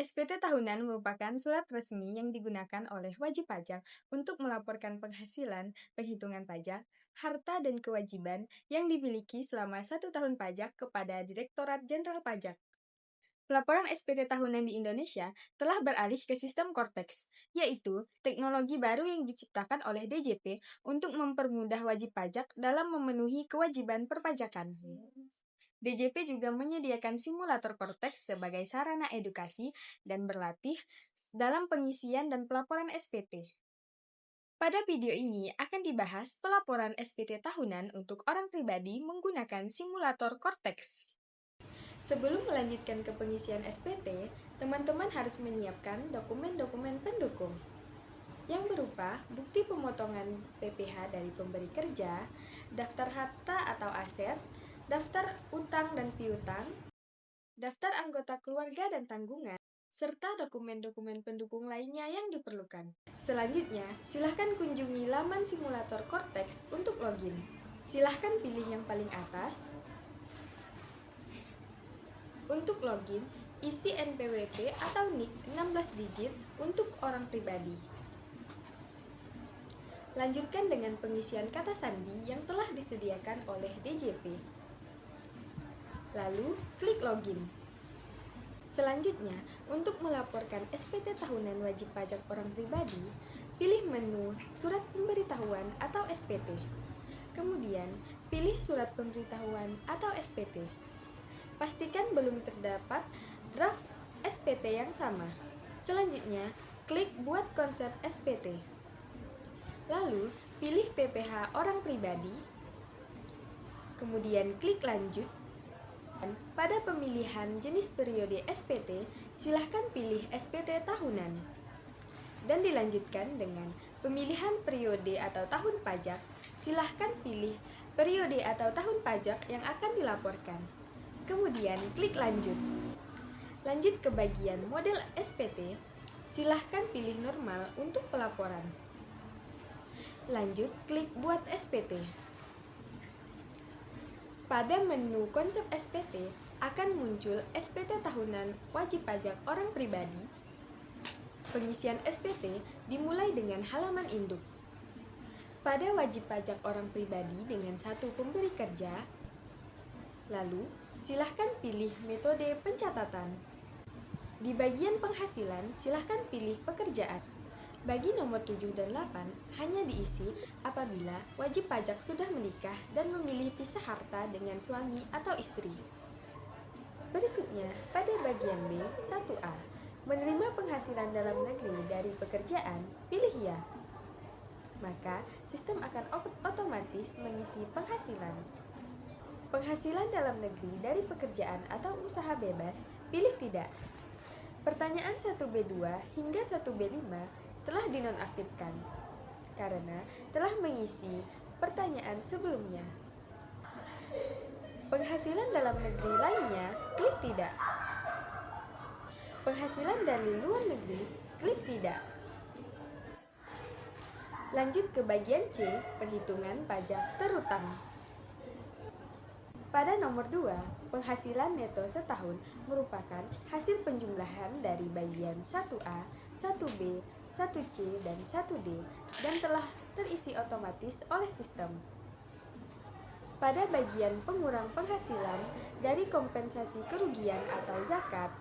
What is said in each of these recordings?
SPT tahunan merupakan surat resmi yang digunakan oleh wajib pajak untuk melaporkan penghasilan, penghitungan pajak, harta, dan kewajiban yang dimiliki selama 1 tahun pajak kepada Direktorat Jenderal Pajak. Pelaporan SPT tahunan di Indonesia telah beralih ke sistem Cortex, yaitu teknologi baru yang diciptakan oleh DJP untuk mempermudah wajib pajak dalam memenuhi kewajiban perpajakan. DJP juga menyediakan simulator Cortex sebagai sarana edukasi dan berlatih dalam pengisian dan pelaporan SPT. Pada video ini akan dibahas pelaporan SPT tahunan untuk orang pribadi menggunakan simulator Cortex. Sebelum melanjutkan ke pengisian SPT, teman-teman harus menyiapkan dokumen-dokumen pendukung yang berupa bukti pemotongan PPh dari pemberi kerja, daftar harta atau aset, daftar utang dan piutang, daftar anggota keluarga dan tanggungan, serta dokumen-dokumen pendukung lainnya yang diperlukan. Selanjutnya, silahkan kunjungi laman simulator Cortex untuk login. Silahkan pilih yang paling atas. Untuk login, isi NPWP atau NIK 16 digit untuk orang pribadi. Lanjutkan dengan pengisian kata sandi yang telah disediakan oleh DJP. Lalu, klik login. Selanjutnya, untuk melaporkan SPT tahunan wajib pajak orang pribadi, pilih menu Surat Pemberitahuan atau SPT. Kemudian, pilih Surat Pemberitahuan atau SPT. Pastikan belum terdapat draft SPT yang sama. Selanjutnya, klik Buat konsep SPT. Lalu, pilih PPh orang pribadi. Kemudian klik Lanjut. Pada pemilihan jenis periode SPT, silahkan pilih SPT tahunan. Dan dilanjutkan dengan pemilihan periode atau tahun pajak, silahkan pilih periode atau tahun pajak yang akan dilaporkan. Kemudian klik Lanjut. Lanjut ke bagian model SPT, silahkan pilih normal untuk pelaporan. Lanjut, klik Buat SPT. Pada menu konsep SPT akan muncul SPT tahunan wajib pajak orang pribadi. Pengisian SPT dimulai dengan halaman induk. Pada wajib pajak orang pribadi dengan satu pemberi kerja, lalu silahkan pilih metode pencatatan. Di bagian penghasilan, silahkan pilih pekerjaan. Bagi nomor 7 dan 8, hanya diisi apabila wajib pajak sudah menikah dan memilih pisah harta dengan suami atau istri. Berikutnya, pada bagian B, 1A, menerima penghasilan dalam negeri dari pekerjaan, pilih ya. Maka, sistem akan otomatis mengisi penghasilan. Penghasilan dalam negeri dari pekerjaan atau usaha bebas, pilih tidak. Pertanyaan 1B2 hingga 1B5 telah dinonaktifkan karena telah mengisi pertanyaan sebelumnya. Penghasilan dalam negeri lainnya, klik tidak. Penghasilan dari luar negeri, klik tidak. Lanjut ke bagian C, perhitungan pajak terutang. Pada nomor 2, penghasilan neto setahun merupakan hasil penjumlahan dari bagian 1A, 1B, 1C, dan 1D dan telah terisi otomatis oleh sistem. Pada bagian pengurang penghasilan dari kompensasi kerugian atau zakat,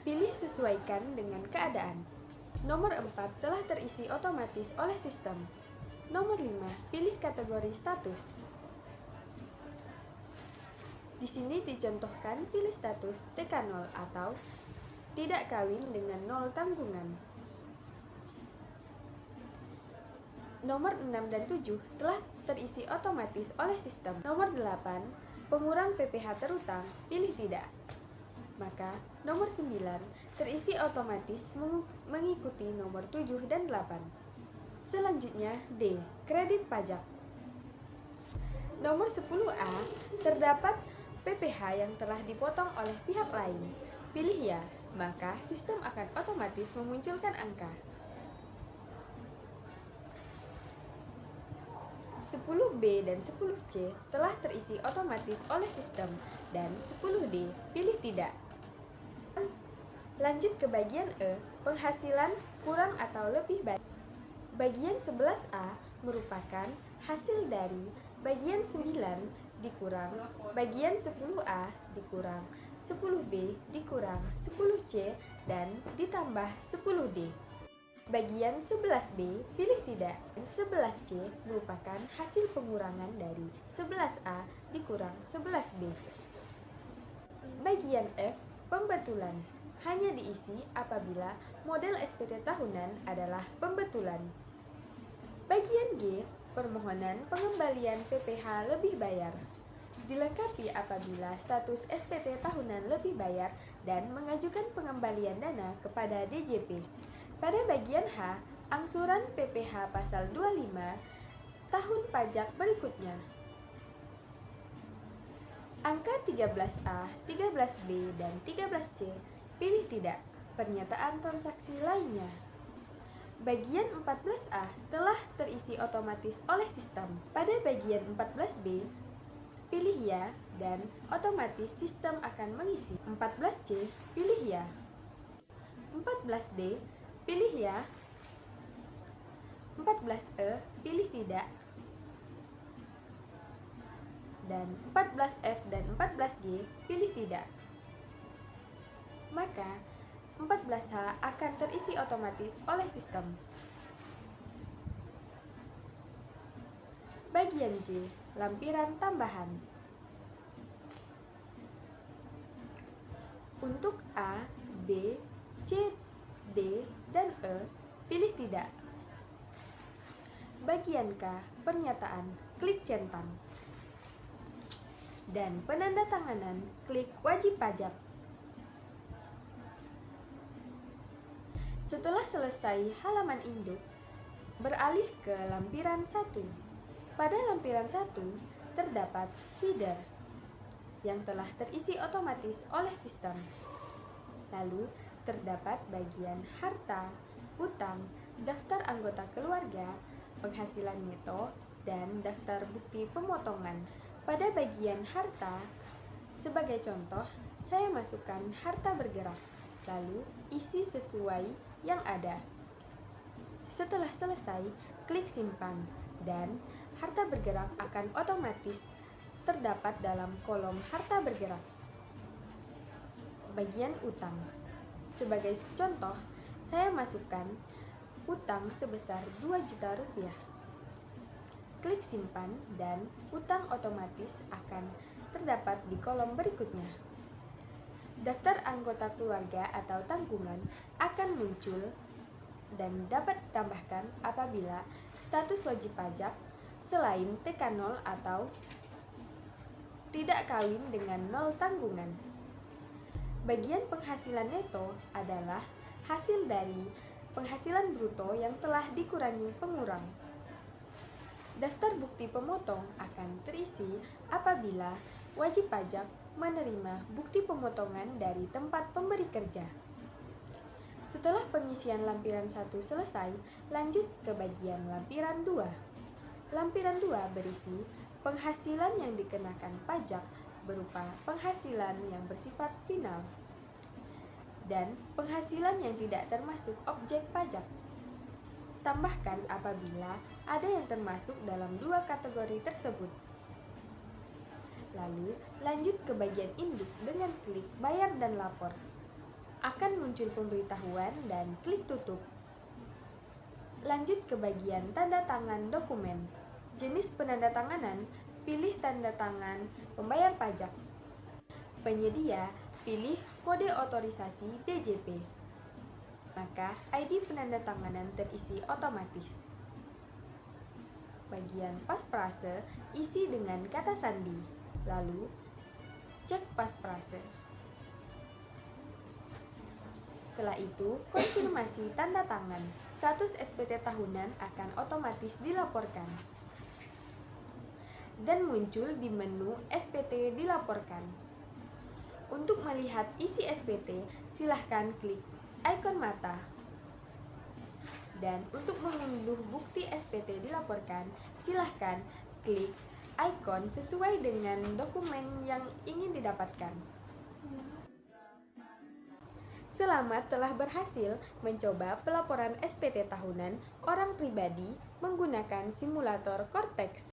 pilih sesuaikan dengan keadaan. Nomor 4 telah terisi otomatis oleh sistem. Nomor 5, pilih kategori status. Di sini dicontohkan pilih status TK0 atau tidak kawin dengan 0 tanggungan. Nomor 6 dan 7 telah terisi otomatis oleh sistem. Nomor 8, pengurang PPh terutang, pilih tidak. Maka nomor 9 terisi otomatis mengikuti nomor 7 dan 8. Selanjutnya D, kredit pajak. Nomor 10A, terdapat PPh yang telah dipotong oleh pihak lain. Pilih ya, maka sistem akan otomatis memunculkan angka. 10B dan 10C telah terisi otomatis oleh sistem dan 10D pilih tidak. Lanjut ke bagian E, penghasilan kurang atau lebih baik. Bagian 11A merupakan hasil dari bagian 9 dikurang bagian 10A dikurang 10B dikurang 10C dan ditambah 10D. Bagian 11B pilih tidak. 11C merupakan hasil pengurangan dari 11A dikurang 11B. Bagian F, pembetulan, hanya diisi apabila model SPT tahunan adalah pembetulan. Bagian G, permohonan pengembalian PPh lebih bayar, dilengkapi apabila status SPT tahunan lebih bayar dan mengajukan pengembalian dana kepada DJP. Pada bagian H, angsuran PPh pasal 25 tahun pajak berikutnya. Angka 13A, 13B, dan 13C pilih tidak. Pernyataan transaksi lainnya. Bagian 14A telah terisi otomatis oleh sistem. Pada bagian 14B, pilih ya dan otomatis sistem akan mengisi. 14C, pilih ya. 14D, pilih ya. 14E, pilih tidak. Dan 14F dan 14G, pilih tidak. Maka 14H akan terisi otomatis oleh sistem. Bagian J, lampiran tambahan. Untuk A, B, C, D, dan E, pilih tidak. Bagian K, pernyataan, klik centang. Dan penandatanganan, klik wajib pajak. Setelah selesai halaman induk, beralih ke lampiran 1. Pada lampiran 1 terdapat header yang telah terisi otomatis oleh sistem. Lalu terdapat bagian harta, utang, daftar anggota keluarga, penghasilan neto, dan daftar bukti pemotongan. Pada bagian harta, sebagai contoh, saya masukkan harta bergerak, lalu isi sesuai yang ada. Setelah selesai, klik simpan, dan harta bergerak akan otomatis terdapat dalam kolom harta bergerak. Bagian utang. Sebagai contoh, saya masukkan utang sebesar 2 juta rupiah. Klik simpan dan utang otomatis akan terdapat di kolom berikutnya. Daftar anggota keluarga atau tanggungan akan muncul dan dapat ditambahkan apabila status wajib pajak selain TK0 atau tidak kawin dengan 0 tanggungan. Bagian penghasilan neto adalah hasil dari penghasilan bruto yang telah dikurangi pengurang. Daftar bukti pemotong akan terisi apabila wajib pajak menerima bukti pemotongan dari tempat pemberi kerja. Setelah pengisian lampiran 1 selesai, lanjut ke bagian lampiran 2. Lampiran 2 berisi penghasilan yang dikenakan pajak berupa penghasilan yang bersifat final dan penghasilan yang tidak termasuk objek pajak. Tambahkan apabila ada yang termasuk dalam 2 kategori tersebut. Lalu, lanjut ke bagian induk dengan klik bayar dan lapor. Akan muncul pemberitahuan dan klik tutup. Lanjut ke bagian tanda tangan dokumen. Jenis penandatanganan, pilih tanda tangan pembayar pajak. Penyedia, pilih kode otorisasi DJP. Maka ID penandatanganan terisi otomatis. Bagian pasprase isi dengan kata sandi. Lalu cek pasprase. Setelah itu, konfirmasi tanda tangan. Status SPT tahunan akan otomatis dilaporkan dan muncul di menu SPT dilaporkan. Untuk melihat isi SPT, silahkan klik ikon mata. Dan untuk mengunduh bukti SPT dilaporkan, silahkan klik ikon sesuai dengan dokumen yang ingin didapatkan. Selamat telah berhasil mencoba pelaporan SPT tahunan orang pribadi menggunakan simulator Cortex.